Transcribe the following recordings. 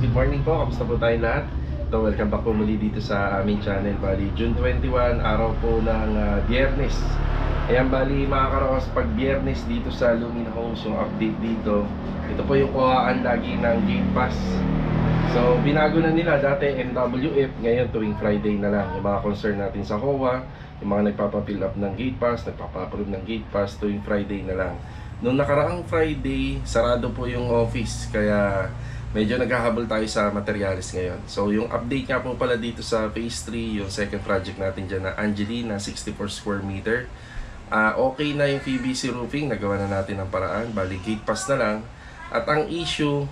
good morning po. Kamusta po tayong lahat? So, welcome back po muli dito sa aming channel. Bali, June 21, araw po ng Biyernes. Ayan, bali mga karos, pag Biyernes dito sa Lumin Homes, yung update dito, ito po yung kuhaan lagi ng Game Pass. So, binago na nila, dati MWF, ngayon tuwing Friday na lang. Yung mga concern natin sa HOA, yung mga nagpapafill up ng Gate Pass, nagpapa-approve ng Gate Pass, tuwing Friday na lang. Noong nakaraang Friday, sarado po yung office, kaya medyo naghahabol tayo sa materials ngayon. So yung update nga po pala dito sa phase 3, yung second project natin dyan na Angelina, 64 square meter. Okay na yung PVC roofing, nagawa na natin ang paraan, bali gate pass na lang. At ang issue,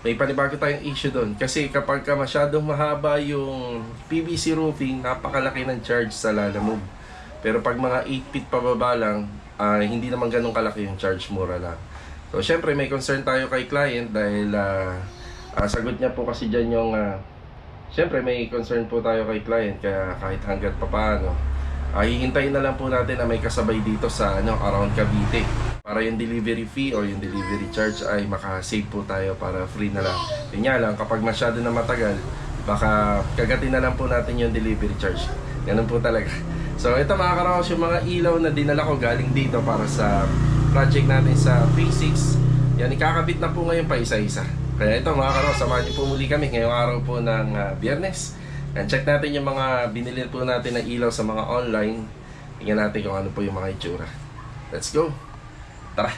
may panibago tayong issue doon. Kasi kapag ka masyadong mahaba yung PVC roofing, napakalaki ng charge sa lalamove. Pero pag mga 8 feet pababa lang, hindi naman ganun kalaki yung charge, mura lang. So syempre may concern tayo kay client dahil sagot niya po kasi dyan yung syempre may concern po tayo kay client, kaya kahit hanggat pa paano hihintayin na lang po natin na may kasabay dito sa around Cavite para yung delivery fee o yung delivery charge ay makasave po tayo para free na lang. Yun nga lang, kapag masyado na matagal, baka kagatin na lang po natin yung delivery charge. Ganun po talaga. So ito mga karaos, yung mga ilaw na dinala ko galing dito para sa project natin sa phase 6. Yan, ikakabit na po ngayon pa isa-isa. Kaya ito mga karaos, samahan niyo po muli kami ngayong araw po ng Biyernes. And check natin yung mga binili po natin na ilaw sa mga online. Tingnan natin kung ano po yung mga itsura. Let's go! Tara!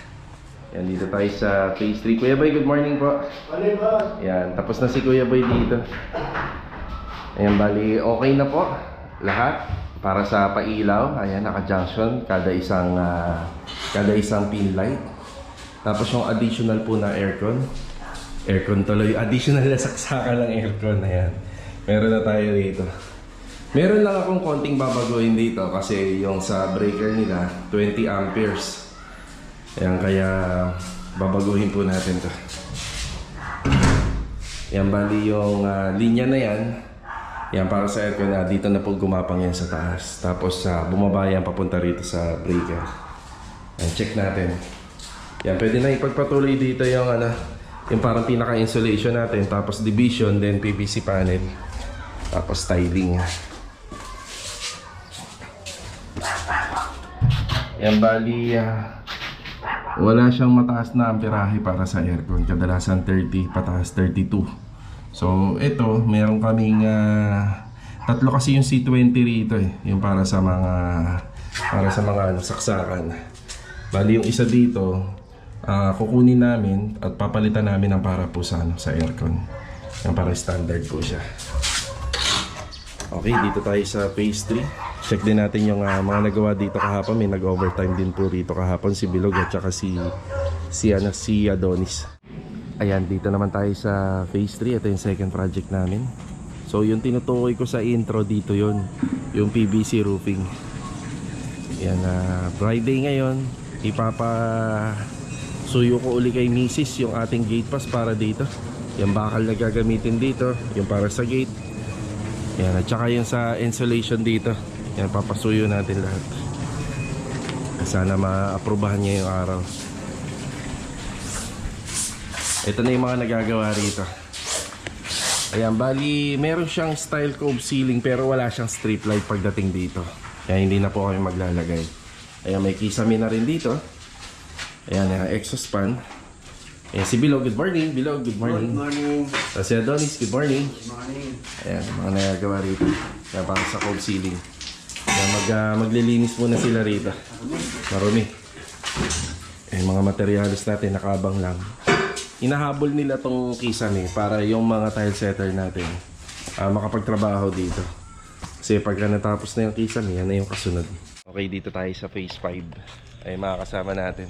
Yan, dito tayo sa phase 3. Kuya Boy, good morning po. Morning, boss. Yan, tapos na si Kuya Boy dito. Ayan, bali okay na po lahat para sa pailaw. Ayan, naka-junction kada isang pin light. Tapos yung additional po na aircon tuloy, additional na saksakan ng aircon. Ayan, meron na tayo dito. Meron lang akong konting babaguhin dito kasi yung sa breaker nila 20 amperes. Ayan, kaya babaguhin po natin to. Yan, bali yung linya na yan. Yan, para sa aircon na dito na po gumapang yan sa taas. Tapos bumaba yan papunta rito sa breaker. Yan, check natin. Yan, pwede na ipagpatuloy dito yung yung parang pinaka-insulation natin. Tapos division, then PVC panel. Tapos tiling. Yan, bali wala siyang mataas na amperahe para sa aircon. Kadalasan 30, pataas 32. So ito, meron kaming tatlo kasi yung C20 rito eh, yung para sa mga saksakan. Bali yung isa dito, kukunin namin at papalitan namin ng para po sa aircon. Yung para standard po siya. Okay, dito tayo sa phase 3. Check din natin yung mga nagawa dito kahapon. May nag-overtime din po rito kahapon si Bilog at saka si Adonis. Ayan, dito naman tayo sa phase 3. Ito yung second project namin. So yung tinutukoy ko sa intro dito yung PVC roofing. Ayan, Friday ngayon, suyo ko uli kay Mrs. yung ating gate pass para dito. Yung bakal na gagamitin dito, yung para sa gate. Ayan, at saka yung sa insulation dito. Yan, papasuyo natin lahat. Sana ma-aprobahan niya yung araw. Ito na yung mga nagagawa rito. Ayan, bali meron siyang style cove ceiling pero wala siyang strip light pagdating dito. Kaya hindi na po kami maglalagay. Ayan, may kisame na rin dito. Ayan, yung exhaust fan. Ayan, si Bilog, good morning. Bilog, good morning. Good morning. Si Adonis, good morning. Good morning. Ayan, mga nagagawa rito. Kaya para sa cove ceiling. Ayan, maglilinis muna sila rito. Marumi. Ayan, mga materials natin, nakabang lang. Inahabol nila tong kisame para yung mga tile setter natin makapagtrabaho dito. Kasi pagka natapos na yung kisame, yan na yung kasunod. Okay, dito tayo sa phase 5. Ay, mga kasama natin.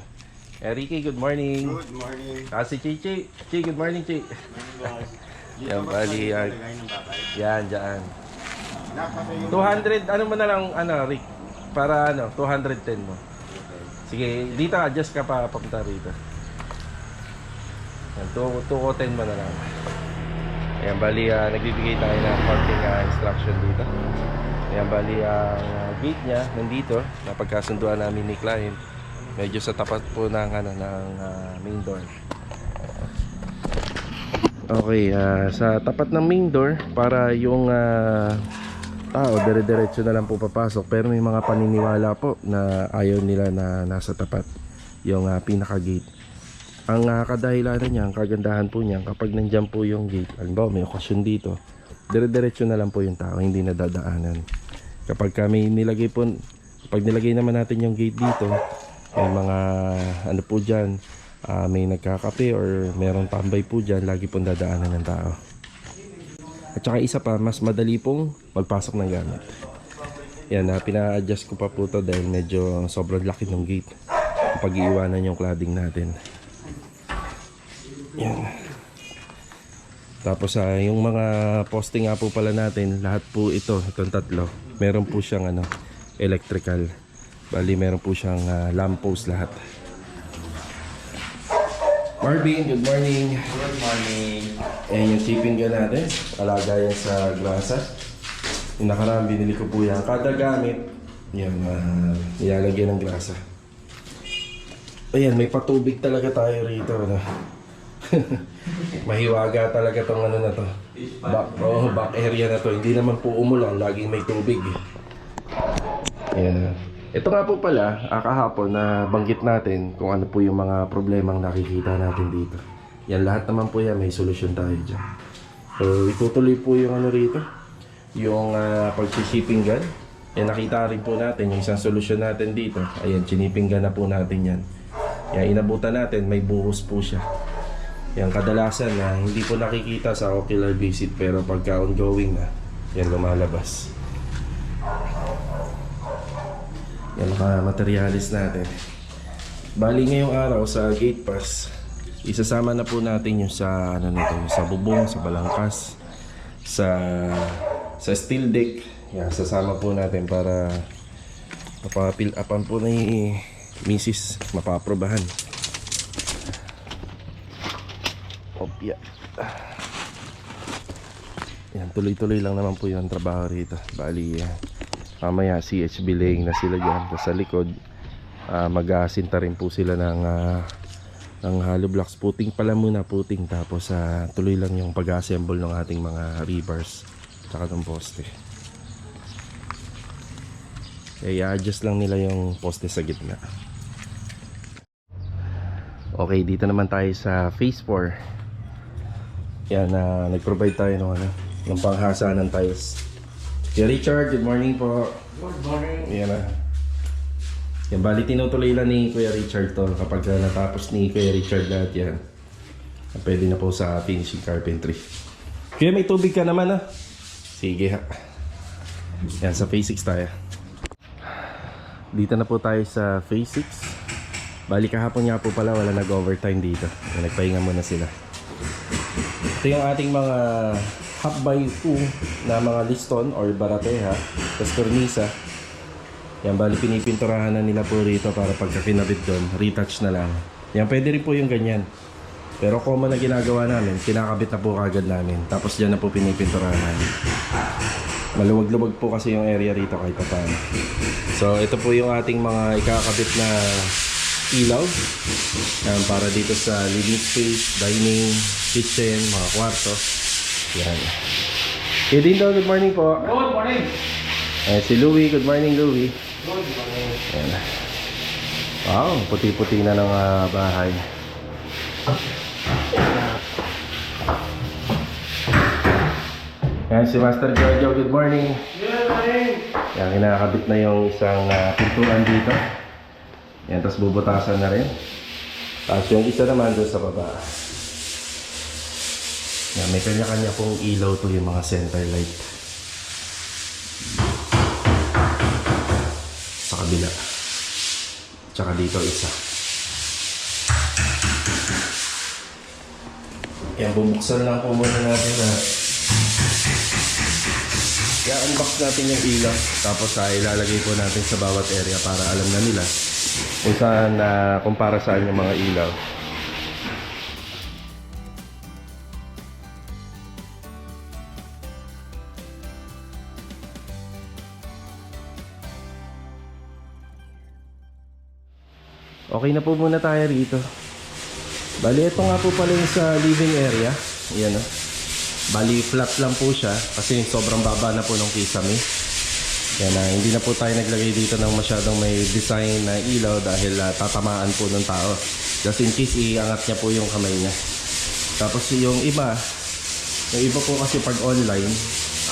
Ricky, good morning. Good morning. Si Chichi. Chi, good morning, Chi. Yan, bali. Yan, dyan. 200, ano mo na lang, Rick? Para 210 mo. Sige, dito adjust ka pa papunta rito. Yan, 210 mo na lang. Ayan, bali, nagbibigay tayo ng konting instruction dito. Ayan, bali, ang gate niya nandito, napagkasunduan namin ni client. Medyo sa tapat po ng main door. Okay, sa tapat ng main door para yung tao dire-diretso na lang po papasok, pero may mga paniniwala po na ayaw nila na nasa tapat yung pinaka-gate. Ang kadahilanan niya, ang kagandahan po niya, kapag nandyan po yung gate, halimbawa may okasyon dito, dire-diretso na lang po yung tao, hindi na dadaanan. Kapag may nilagay po, kapag nilagay naman natin yung gate dito, may mga ano po dyan, may nagkakape or merong tambay po dyan, lagi pong dadaanan ng tao. At saka isa pa, mas madali pong magpasok ng gamit. Yan, pina-adjust ko pa po to dahil medyo sobrang laki ng gate kapag iiwanan yung cladding natin. Yan. Tapos yung mga poste nga po pala natin, lahat po itong tatlo, meron po siyang electrical. Bali meron po siyang lamppost lahat. Marvin, good morning. Good morning. Ayan yung shipping gun natin. Kalagayan sa grasa. Yung nakaraan, binili ko po yan. Kada gamit, yan, nilalagyan ng grasa. Ayan, may patubig talaga tayo rito. Mahiwaga talaga tong na to. Back area na to. Hindi naman po umulan, laging may tubig. Ayan. Ito nga po pala, kahapon na banggit natin kung ano po yung mga problemang nakikita natin dito. Yan, lahat naman po yan, may solusyon tayo dyan. So, itutuloy po yung rito, yung pag-shipping gun. Yan, nakita rin po natin yung isang solusyon natin dito. Ayan, chiniping gun na po natin yan. Yan, inabutan natin, may buhos po siya. Yan, kadalasan na hindi po nakikita sa ocular visit, pero pagka ongoing na, yan lumalabas. Yan mga materialis natin. Bali ngayong araw sa gate pass, isasama na po natin yung sa sa bubong, sa balangkas, sa steel deck. Yan, sasama po natin para mapapil upan po ni Mrs. mapaprobahan. Opya. Yan, tuloy-tuloy lang naman po yung trabaho rito. Bali mamaya CHB laying na sila dyan. Tapos sa likod mag-aasinta rin po sila ng hollow blocks. Puting pala muna, puting. Tapos tuloy lang yung pag-assemble ng ating mga rebars tsaka ng poste. I-adjust lang nila yung poste sa gitna. Okay, dito naman tayo sa phase 4. Yan, nag-provide tayo ng panghasa ng tiles. Kuya Richard, good morning po. Good morning. Yan na. Yan, bali tinutuloy lang ni Kuya Richard to. Kapag natapos ni Kuya Richard lahat yan, pwede na po sa finishing carpentry. Kuya, may tubig ka naman Sige ha. Yan, sa phase 6 tayo. Dito na po tayo sa phase 6. Bali kahapon nga po pala wala nag-overtime dito. Yan, nagpahinga muna sila. Ito yung ating mga half by 2 na mga liston or barateha, tapos kornisa. Yan, bali pinipinturahan na nila po rito para pagka pinabit doon, retouch na lang. Yan, pwede rin po yung ganyan. Pero common na ginagawa namin, kinakabit na po kagad namin. Tapos dyan na po pinipinturahan namin. Maluwag-luwag po kasi yung area rito kahit pa paano. So ito po yung ating mga ikakabit na ilaw. Yan, para dito sa living space, dining, kitchen, mga kwarto. Yan. Okay, Dindo, good morning po. Good morning. Si Louie, good morning Louie. Good morning. Yan. Wow, puti-puti na ng bahay. Yan, si Master Jojo, good morning. Good morning. Yan, kinakabit na yung isang pintuan dito. Yan, tapos bubutasan na rin. Tapos yung isa naman doon sa baba. Yan, may kanya-kanya pong ilaw to yung mga center light. Sa kabila. Tsaka dito isa. Yan, bubuksan lang po muna natin na i-unbox natin yung ilaw. Tapos ilalagay po natin sa bawat area para alam na nila kung saan, kung para saan yung mga ilaw. Okay na po muna tayo rito. Bali, ito nga po pala yung sa living area. Yan oh. Bali flat lang po siya kasi sobrang baba na po ng kisame. Yan hindi na po tayo naglagay dito ng masyadong may design na ilaw dahil tatamaan po ng tao. Just in case iangat niya po yung kamay niya. Tapos yung iba po kasi pag online,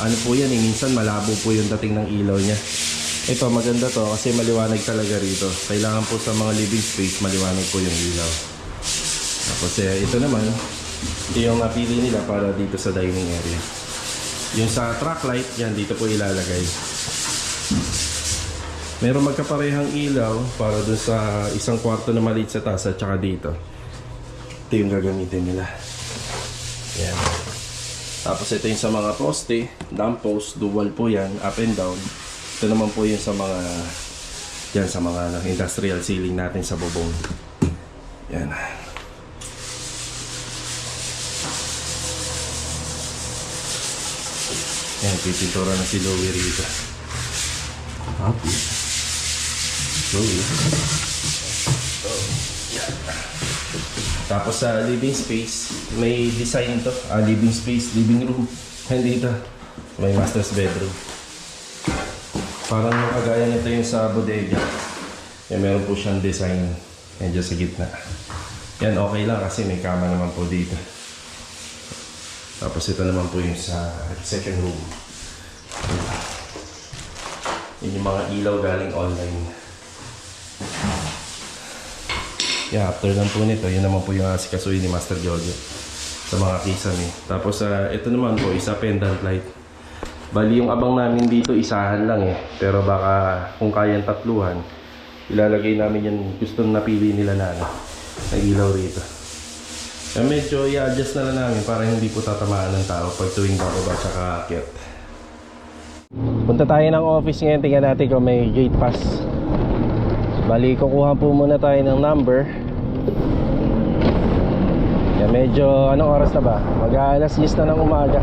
ano po yan minsan malabo po yung dating ng ilaw niya. Ito maganda to kasi maliwanag talaga rito. Kailangan po sa mga living space maliwanag po yung ilaw. Tapos ito naman, ito yung napili nila para dito sa dining area. Yung sa track light, yan dito po ilalagay. Meron magkaparehang ilaw para dun sa isang kwarto na maliit sa taas at saka dito. Ito yung gagamitin nila. Yan. Tapos ito yung sa mga poste, dump post, dual po yan, up and down. Ito naman po yung sa mga yan sa mga industrial ceiling natin sa bubong. Yan. Yan, pipintura na si Louie rito. Happy. Louie. Yan. Tapos sa living space, may design to. Living space, living room. Hindi ito. May master's bedroom. Parang kagaya nito yung sa bodega. Yan, meron po siyang design. Yan dyan sa gitna. Yan, okay lang kasi may kama naman po dito. Tapos ito naman po yung sa second room. Yun yung mga ilaw galing online. Yeah, after lang po nito, yun naman po yung asikasuhin ni Master Jojo sa mga kisame. Tapos ito naman po, isa pendant light. Bali yung abang namin dito, isahan lang eh. Pero baka kung kayang tatluhan, ilalagay namin yung gusto napili nila na ilaw rito. Kaya medyo i-adjust na lang namin para hindi po tatamaan ng tao pag tuwing bababa tsaka aakyat. Punta tayo ng office ngayon, tingnan natin kung may gate pass. Bali, kukuha po muna tayo ng number. Kaya medyo, anong oras na ba? Mag-alas 10 na ng umaga.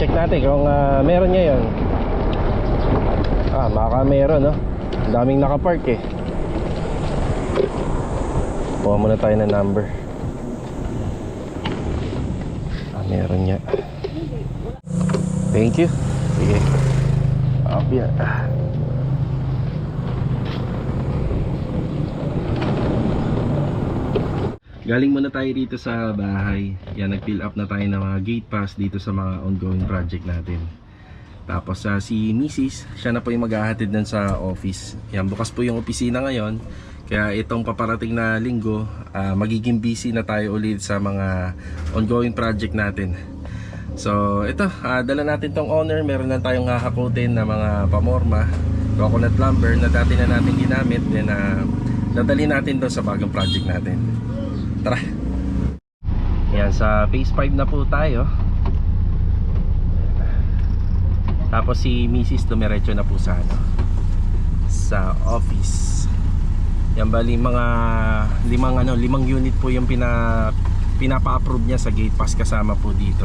Check natin kung meron ngayon. Baka meron no? Ang daming nakapark eh. Kuha muna tayo ng number. Meron niya. Thank you. Sige. Abya. Galing muna tayo dito sa bahay. Yan, nag-fill up na tayo ng mga gate pass dito sa mga ongoing project natin. Tapos si Mrs. siya na po yung maghahatid dun sa office. Yan, bukas po yung opisina ngayon. Kaya itong paparating na linggo, magiging busy na tayo ulit sa mga ongoing project natin. So ito, dala natin tong owner. Meron lang tayong hahakutin na mga pamorma, coconut lumber na dati na natin ginamit. Then dadali natin doon sa bagong project natin. Tara. Yan, sa phase 5 na po tayo. Tapos si Mrs. dumiretso na po sa sa office. Yan, bali mga limang unit po yung pinapa-approve niya sa gate pass, kasama po dito.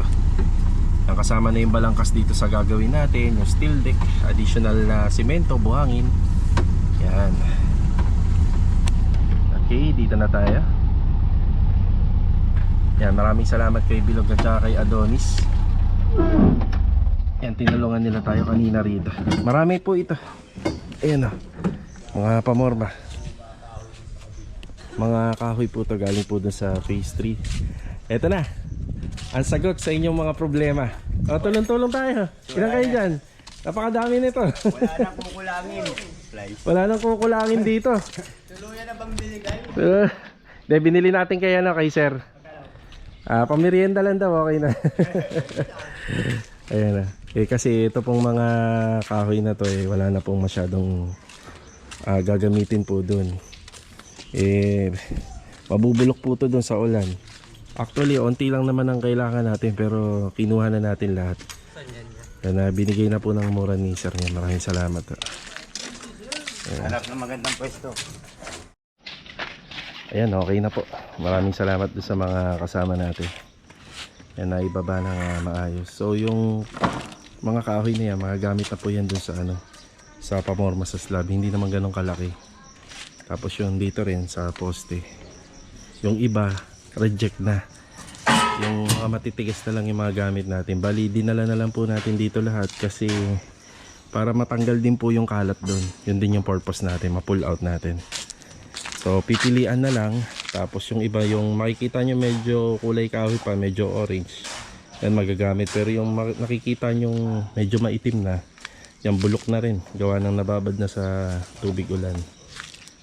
Ang kasama na yung balangkas dito sa gagawin natin, yung steel deck, additional na semento, buhangin. Yan. Okay, dito na tayo. Yan, maraming salamat kay Bilog at saka kay Adonis. Yan, tinulungan nila tayo kanina rito. Marami po ito. Ayan o, mga pamorma. Mga kahoy po to, galing po dun sa phase 3. Eto na, ang sagot sa inyong mga problema. O, tulong-tulong tayo. Ilan kayo dyan? Napakadami nito. Wala na kukulangin. Wala nang kukulangin dito. Tuluyan na bang binigay? Binili natin kay sir. Pamirienda lang daw, okay na. Ayan na. Kasi ito pong mga kahoy na to wala na pong masyadong gagamitin po dun. Mabubulok po to dun sa ulan. Actually, onti lang naman ang kailangan natin, pero kinuha na natin lahat. Kaya binigay na po ng mura ni sir niya. Maraming salamat. Harap na magandang pwesto. Ayan, okay na po. Maraming salamat doon sa mga kasama natin. Yan, naibaba na maayos. So yung mga kahoy na yan, magagamit na po yan doon sa sa pamorma sa slab. Hindi naman ganun kalaki. Tapos yung dito rin sa poste. Yung iba, reject na. Yung mga matitigas na lang yung mga gamit natin. Bali, dinala na lang po natin dito lahat kasi para matanggal din po yung kalat doon. Yun din yung purpose natin, ma-pull out natin. So, pipilian na lang. Tapos yung iba, yung makikita nyo medyo kulay kahoy pa, medyo orange. Yan magagamit. Pero yung nakikita nyo medyo maitim na, yung bulok na rin. Gawa ng nababad na sa tubig ulan.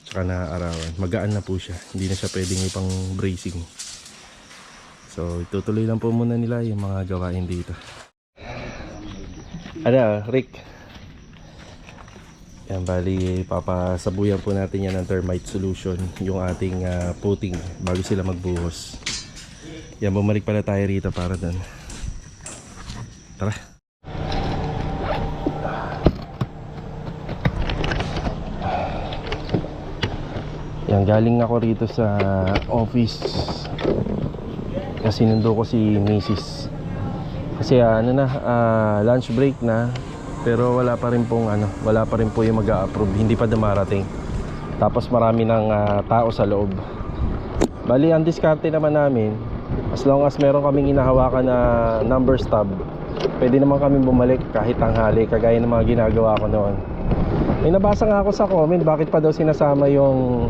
Tsaka naaarawan. Magaan na po siya. Hindi na siya pwedeng ipang bracing. So, itutuloy lang po muna nila yung mga gawain dito. Ano, Rick? Yan, bali papasabuyan po natin yan ng termite solution yung ating puting bago sila magbuhos. Yan, bumalik pala tayo rito para doon. Tara. Yan, galing ako rito sa office kasi sinundo ko si Mrs. Kasi lunch break na. Pero wala pa rin po yung mag-a-approve, hindi pa dumarating. Tapos marami ng tao sa loob. Bali, ang diskarte naman namin, as long as meron kaming hinahawakan na number stub, pwede naman kami bumalik kahit tanghali, kagaya ng mga ginagawa ko noon. May nabasa nga ako sa comment, bakit pa daw sinasama yung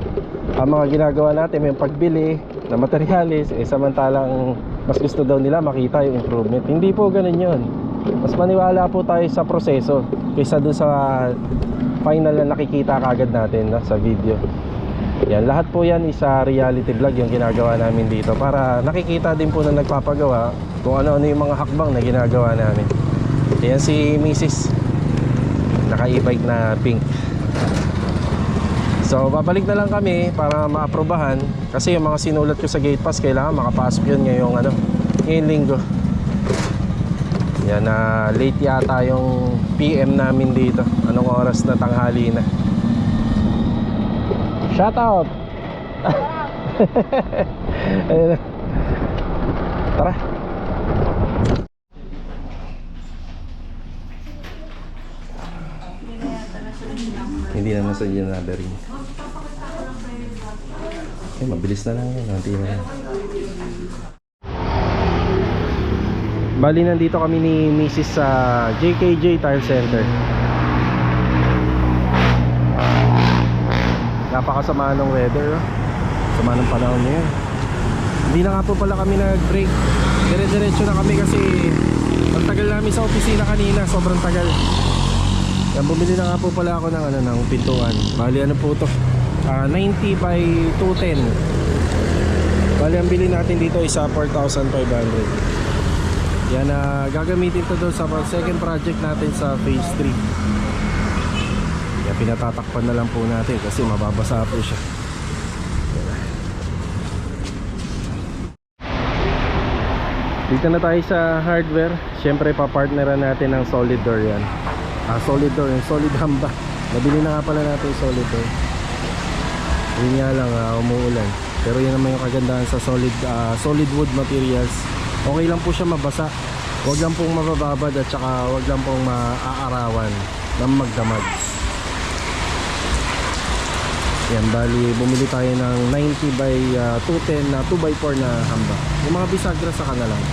mga ginagawa natin, yung pagbili na materialis, samantalang mas gusto daw nila makita yung improvement. Hindi po ganun yun. Mas maniwala po tayo sa proseso kaysa dun sa final na nakikita kagad natin sa video. Yan, lahat po yan isa reality vlog yung ginagawa namin dito para nakikita din po na nagpapagawa kung ano-ano yung mga hakbang na ginagawa namin. Yan si Mrs. Naka e-bike na pink. So babalik na lang kami para maaprobahan kasi yung mga sinulat ko sa gate pass kailangan makapasok yun ngayong linggo. Yan, late yata yung PM namin dito. Anong oras na, tanghali na. Shout out. Tara. Hindi naman sa dyan numbering. Mabilis na lang yun. Nanti na lang. Bali, nandito kami ni Mrs. sa JKJ Tire Center. Napakasama ng weather, sama ng panahon ngayon. Hindi na nga po pala kami nag-break. Dire-diretso na kami kasi ang tagal namin sa opisina kanina, sobrang tagal. Yan, bumili na nga po pala ako ng pintuan. Bali, ano po to? 90 by 210. Bali, ang bili natin dito is 4,500. Yan, gagamitin to doon sa second project natin sa phase 3. Yan, pinatatakpan na lang po natin kasi mababasa po siya. Dito na tayo sa hardware. Siyempre papartneran natin ng solid door yan. Solid door, yung solid hamba. Nabili na nga pala natin yung solid door. Yun nga lang, umuulan. Pero yan naman yung kagandahan sa solid wood materials. Okay lang po siya mabasa. Huwag lang pong mabababad at saka huwag lang pong maaarawan ng magdamag. Yan, bali bumili tayo ng 90 by 210 na 2x4 na hamba. Yung mga bisagra sa kanalang.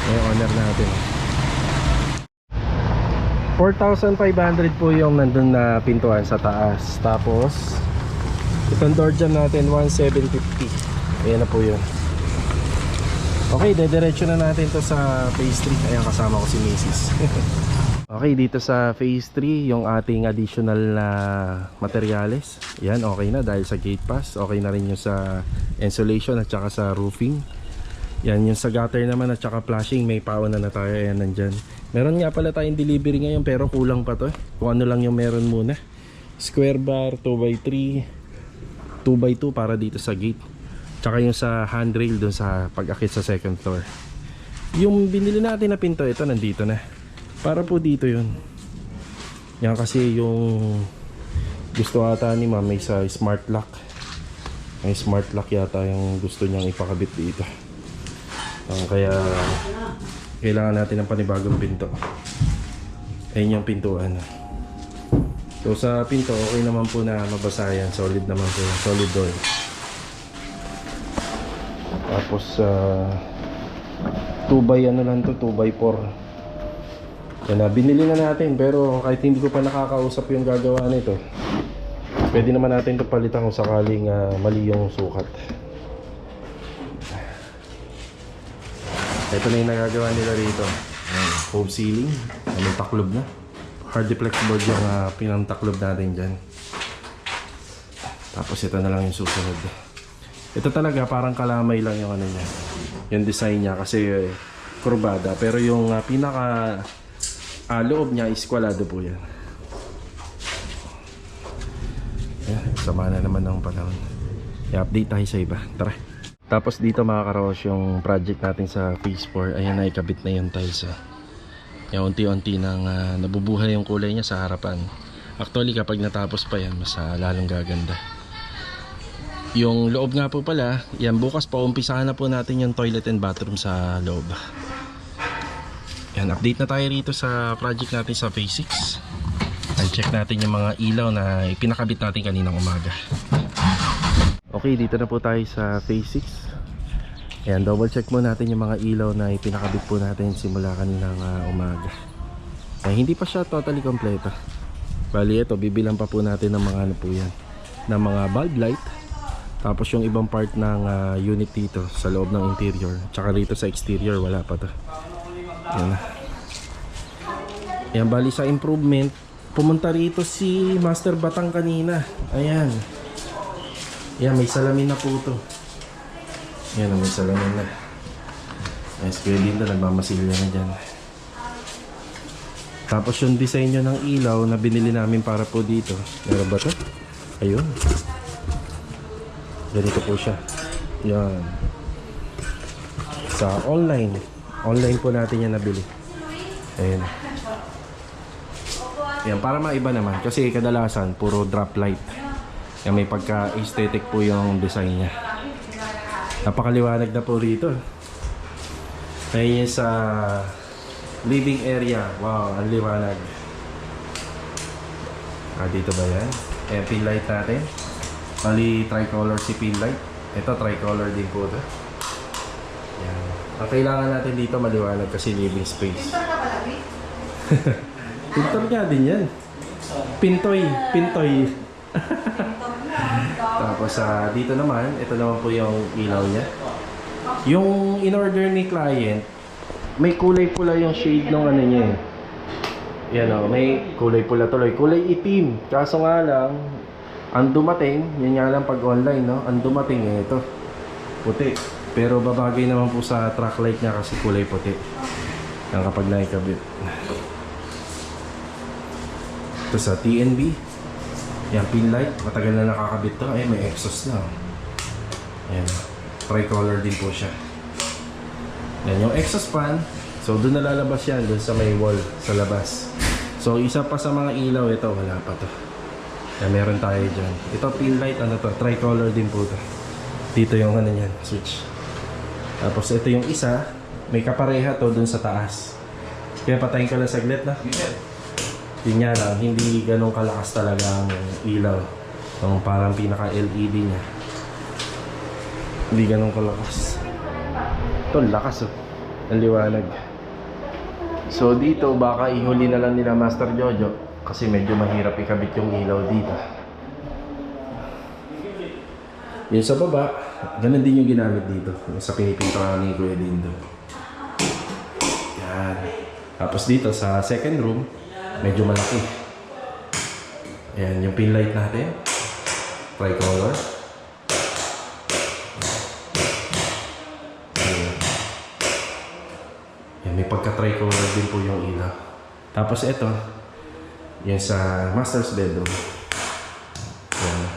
Yung owner natin. 4,500 po yung nandun na pintuan sa taas. Tapos itong door jam natin 1,750. Ayan na po yun. Okay, dediretso na natin to sa phase 3. Ayan, kasama ko si Mrs. Okay, dito sa phase 3 yung ating additional na materyales. Yan, okay na dahil sa gate pass. Okay na rin yung sa insulation at saka sa roofing. Yan, yung sa gutter naman at saka flashing, may pauna na tayo. Ayan, nandyan. Meron nga pala tayong delivery ngayon pero kulang pa to. Kung ano lang yung meron muna. Square bar, 2x3, 2x2 para dito sa gate. Tsaka yung sa handrail dun sa pag-akit sa second floor. Yung binili natin na pinto, ito nandito na. Para po dito yun. Yan kasi yung gusto ata ni ma'am may sa smart lock. May smart lock yata yung gusto niyang ipakabit dito. Kaya kailangan natin ng panibagong pinto. Ayun yung pintuan. So sa pinto okay naman po na mabasa yan. Solid naman po. Solid door. Tapos 2x ano lang to, 2x4. Yan na, binili na natin, pero kahit hindi ko pa nakakausap yung gagawa nito, pwede naman natin ito palitan kung sakaling mali yung sukat. Ito na yung nagagawa nila rito. Home ceiling, may taklob na. Hardiplex board yung pinantaklob natin dyan. Tapos ito na lang yung susunod. Ito talaga parang kalamay lang yung ano niya, yung design niya, kasi kurbada. Pero yung pinaka loob niya is kwalado po yan. Sama na naman ng panahon. I-update tayo sa iba. Tara. Tapos dito mga karos, yung project natin sa phase 4. Ayan na, ikabit na yung tiles. Yung unti-unti nang nabubuhay yung kulay niya sa harapan. Actually kapag natapos pa yan, mas lalong gaganda. Yung loob nga po pala, yan bukas pa umpisahan na po natin yung toilet and bathroom sa loob. Yan, update na tayo rito sa project natin sa phase 6. I'll check natin yung mga ilaw na ipinakabit natin kaninang umaga. Okay, dito na po tayo sa phase 6. Ayan, double check mo natin yung mga ilaw na ipinakabit po natin simula kaninang umaga. Ay, hindi pa siya totally kompleto. Bali ito, bibilang pa po natin ng mga ano po yan, ng mga bulb light. Tapos yung ibang part ng unit dito sa loob ng interior, tsaka rito sa exterior wala pa to. Ayan na. Ayan, bali sa improvement, pumunta rito si Master Batang kanina. Ayan. Ayan, may salamin na po to. Ayan, may salamin na. Ayan, si Kuya Lindo, nagmamasilya na dyan. Tapos yung design nyo ng ilaw na binili namin para po dito. Meron ba to? Ayun. Ganito po siya. Yan. Sa online. Online po natin yan nabili. Ayan. Yan, para maiba naman. Kasi kadalasan, puro drop light. Yan, may pagka-aesthetic po yung design niya. Napakaliwanag na po rito. Ayan sa living area. Wow, ang liwanag. Dito ba yan? Ayan, pin light natin. Bali, tricolor si pin light. Ito, tricolor din po ito. Yan. Ang kailangan natin dito maliwanag kasi living space. Pintor nga din yan. Pintoy. Tapos dito naman, ito naman po yung ilaw niya. Yung in-order ni client, may kulay pula yung shade ng ano niya eh. Yan o, may kulay pula tuloy. Kulay itim. Kaso nga lang, ang dumating, yun nga lang pag online, no? Ang dumating eh, ito. Puti. Pero babagay naman po sa track light niya kasi kulay puti. Yan kapag naikabit. Ito sa TNB. Yan, pin light. Matagal na nakakabit to. Ay, may exhaust na. Ayan. Tricolor din po siya. Yan, yung exhaust fan. So, doon na lalabas yan. Doon sa may wall, sa labas. So, isa pa sa mga ilaw. Ito, wala pa to. Yan, meron tayo dyan. Ito, pin light. Ano to? Tricolor din po to. Dito yung ano yan, switch. Tapos, ito yung isa. May kapareha to doon sa taas. Kaya patayin ka lang saglit na. Yun nga lang, hindi ganun kalakas talaga ang ilaw. Yung parang pinaka-LED niya. Hindi ganun kalakas. Ito, lakas oh. Ang liwanag. So dito, baka ihuli na lang nila Master Jojo. Kasi medyo mahirap ikabit yung ilaw dito. Yung sa baba, ganun din yung ginamit dito. Yung sa pinipintuan ni Kuya Lindo. Yan. Tapos dito sa second room, medyo malaki. Ayan, yung pin light natin. Tricolor. Ayan. Ayan, may pagka-tricolor din po yung ilaw. Tapos ito, yan sa master's bedroom. Ayan.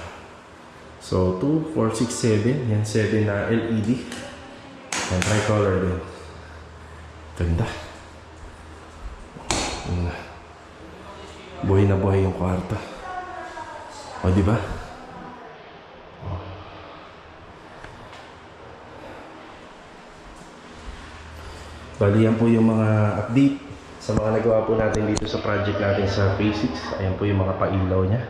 So, 2, 4, 6, 7. Yan, 7 na LED. Ayan, tricolor din. Ganda. Ayan. Buhay na buhay yung kwarto. O, di ba? Bali, yan po yung mga update sa mga nagawa po natin dito sa project natin sa phase 6. Ayan po yung mga pailaw niya.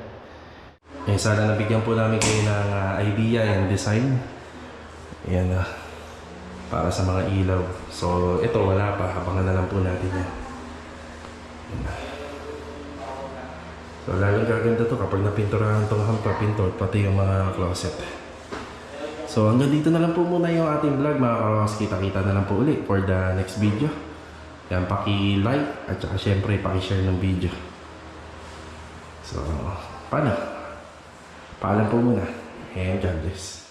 Sana nabigyan po namin kayo ng idea and design. Ayan na. para sa mga ilaw. So ito wala pa, abangan na lang po natin yan. So lalong gaganda to kapag napinturahan tong hampa, pinto, pati yung mga closet. So hanggang dito na lang po muna yung ating vlog mga karos. Kita-kita na lang po ulit for the next video. Yan, paki-like at saka syempre paki-share ng video. So paano? Paalam po muna and God bless.